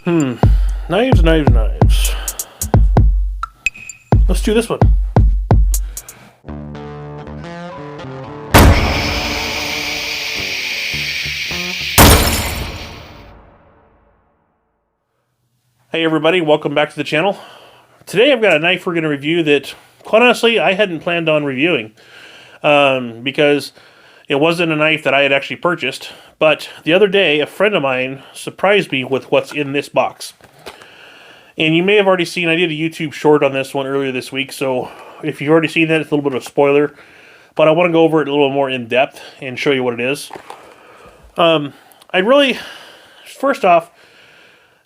Knives, knives, knives. Let's do this one. Hey everybody, welcome back to the channel. Today I've got a knife we're going to review that, quite honestly, I hadn't planned on reviewing. Because it wasn't a knife that I had actually purchased. But the other day, a friend of mine surprised me with what's in this box. And you may have already seen, I did a YouTube short on this one earlier this week, so if you've already seen that, it's a little bit of a spoiler. But I want to go over it a little more in depth and show you what it is. First off,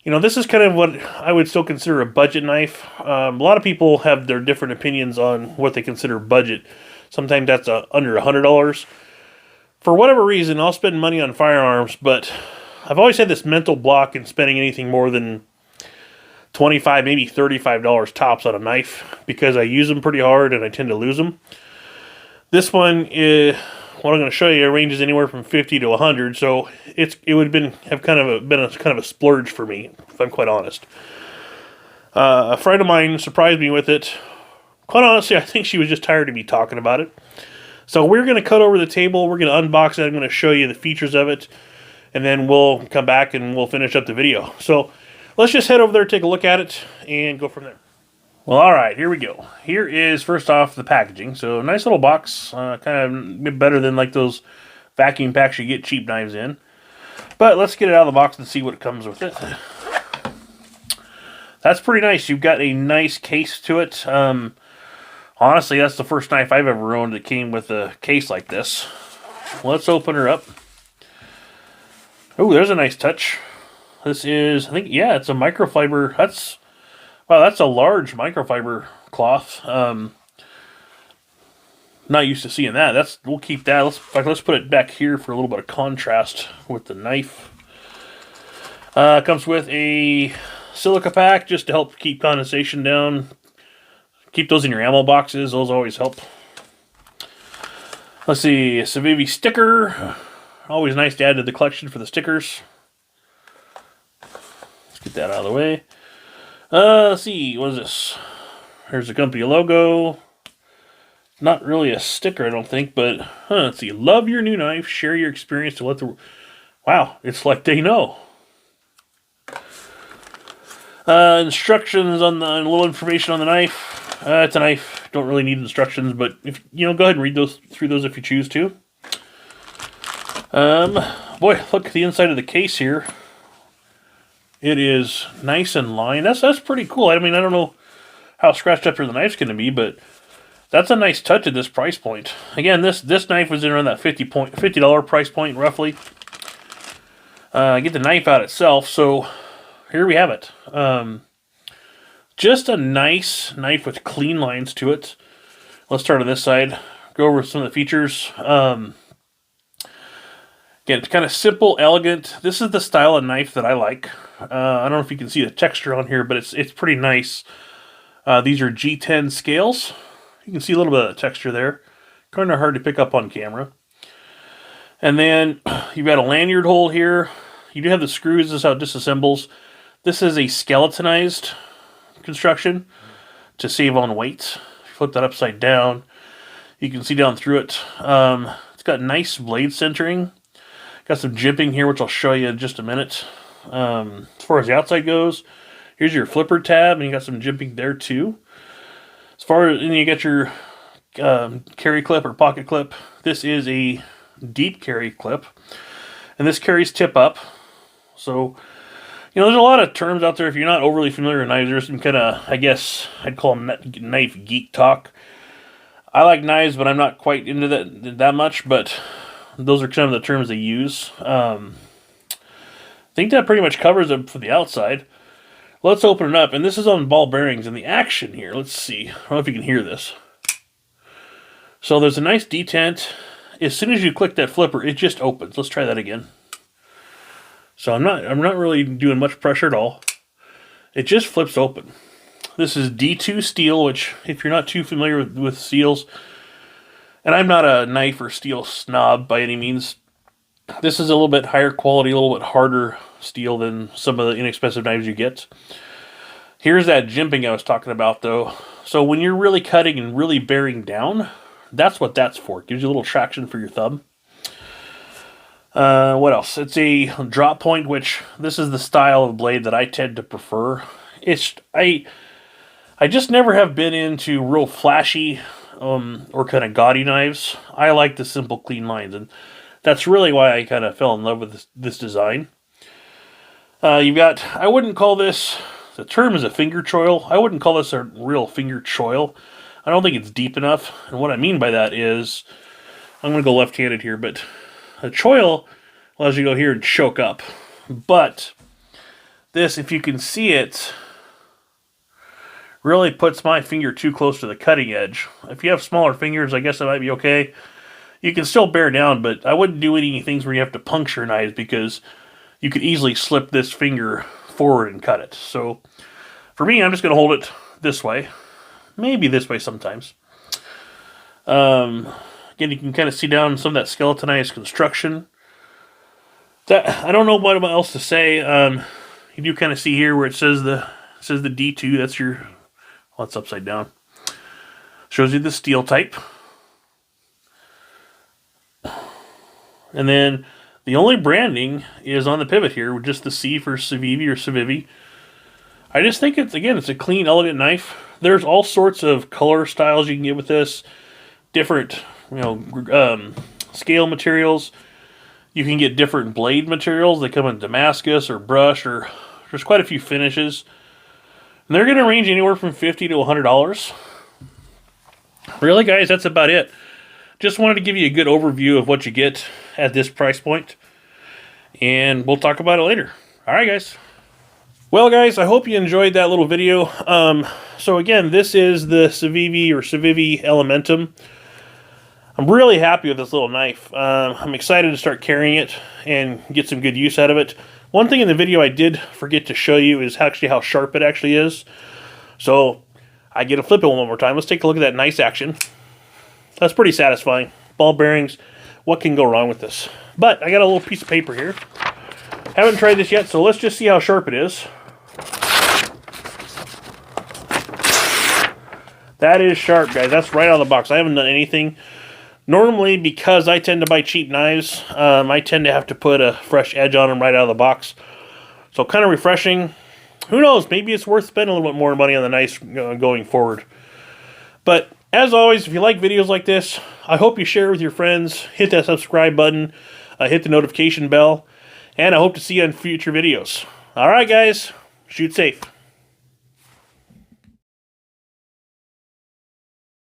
this is kind of what I would still consider a budget knife. A lot of people have their different opinions on what they consider budget. Sometimes that's under $100. For whatever reason, I'll spend money on firearms, but I've always had this mental block in spending anything more than $25, maybe $35 tops on a knife because I use them pretty hard and I tend to lose them. This one, what I'm going to show you, ranges anywhere from 50 to 100, so it would have been a splurge for me, if I'm quite honest. A friend of mine surprised me with it. Quite honestly, I think she was just tired of me talking about it. So we're going to cut over the table, we're going to unbox it, I'm going to show you the features of it, and then we'll come back and we'll finish up the video. So let's just head over there, take a look at it, and go from there. Well, alright, here we go. Here is, first off, the packaging. So, nice little box, kind of a bit better than like those vacuum packs you get cheap knives in. But let's get it out of the box and see what comes with it. That's pretty nice. You've got a nice case to it. Honestly, that's the first knife I've ever owned that came with a case like this. Let's open her up. Oh, there's a nice touch. This is, it's a microfiber. Wow, that's a large microfiber cloth. Not used to seeing that. We'll keep that. Let's put it back here for a little bit of contrast with the knife. Comes with a silica pack just to help keep condensation down. Keep those in your ammo boxes. Those always help. Let's see, a CIVIVI sticker. Always nice to add to the collection for the stickers. Let's get that out of the way. Let's see, what is this? Here's the company logo. Not really a sticker, I don't think, but let's see. Love your new knife. Share your experience to let the... Wow, it's like they know. Instructions on a little information on the knife. It's a knife. Don't really need instructions, but if go ahead and read through those if you choose to. Boy, look at the inside of the case here. It is nice and lined. That's pretty cool. I mean, I don't know how scratched up the knife's going to be, but that's a nice touch at this price point. Again, this knife was in around that $50 price point, roughly. Get the knife out itself, so here we have it. Just a nice knife with clean lines to it. Let's start on this side. Go over some of the features. Again, it's kind of simple, elegant. This is the style of knife that I like. I don't know if you can see the texture on here, but it's pretty nice. These are G10 Scales. You can see a little bit of texture there. Kind of hard to pick up on camera. And then you've got a lanyard hole here. You do have the screws. This is how it disassembles. This is a skeletonized construction to save on weight. Flip that upside down. You can see down through it. It's got nice blade centering. Got some jimping here, which I'll show you in just a minute. As far as the outside goes, here's your flipper tab, and you got some jimping there too. And you got your carry clip or pocket clip. This is a deep carry clip, and this carries tip up. So, there's a lot of terms out there. If you're not overly familiar with knives, there's some kind of, I guess, I'd call them knife geek talk. I like knives, but I'm not quite into that much, but those are some of the terms they use. I think that pretty much covers it for the outside. Let's open it up, and this is on ball bearings, and the action here, let's see. I don't know if you can hear this. So there's a nice detent. As soon as you click that flipper, it just opens. Let's try that again. So I'm not really doing much pressure at all. It just flips open. This is D2 steel, which, if you're not too familiar with steels, and I'm not a knife or steel snob by any means, This is a little bit higher quality, a little bit harder steel than some of the inexpensive knives you get. Here's that jimping I was talking about, though. So when you're really cutting and really bearing down, that's what that's for. It gives you a little traction for your thumb. What else? It's a drop point, which this is the style of blade that I tend to prefer. I just never have been into real flashy or kind of gaudy knives. I like the simple, clean lines, and that's really why I kind of fell in love with this design. You've got, I wouldn't call this, the term is a finger choil. I wouldn't call this a real finger choil. I don't think it's deep enough, and what I mean by that is, I'm going to go left-handed here, but a choil allows you to go here and choke up. But this, if you can see it, really puts my finger too close to the cutting edge. If you have smaller fingers, I guess it might be okay. You can still bear down, but I wouldn't do any things where you have to puncture knives because you could easily slip this finger forward and cut it. So for me, I'm just going to hold it this way. Maybe this way sometimes. Again, you can kind of see down some of that skeletonized construction. I don't know what else to say. You do kind of see here where it says the D2. That's your, well, it's upside down. Shows you the steel type. And then the only branding is on the pivot here, with just the C for CIVIVI or CIVIVI. I just think it's a clean, elegant knife. There's all sorts of color styles you can get with this. Different, scale materials. You can get different blade materials. They come in Damascus or brush, or there's quite a few finishes. And they're going to range anywhere from $50 to $100. Really, guys, that's about it. Just wanted to give you a good overview of what you get at this price point. And we'll talk about it later. All right, guys. Well, guys, I hope you enjoyed that little video. So again, this is the CIVIVI Elementum. I'm really happy with this little knife. I'm excited to start carrying it and get some good use out of it. One thing in the video I did forget to show you is actually how sharp it actually is. So I get to flip it one more time. Let's take a look at that nice action. That's pretty satisfying. Ball bearings, what can go wrong with this? But I got a little piece of paper here. Haven't tried this yet, so let's just see how sharp it is. That is sharp, guys. That's right out of the box. I haven't done anything. Normally, because I tend to buy cheap knives, I tend to have to put a fresh edge on them right out of the box. So kind of refreshing. Who knows? Maybe it's worth spending a little bit more money on the knives going forward. But as always, if you like videos like this, I hope you share it with your friends. Hit that subscribe button. Hit the notification bell. And I hope to see you in future videos. All right, guys. Shoot safe.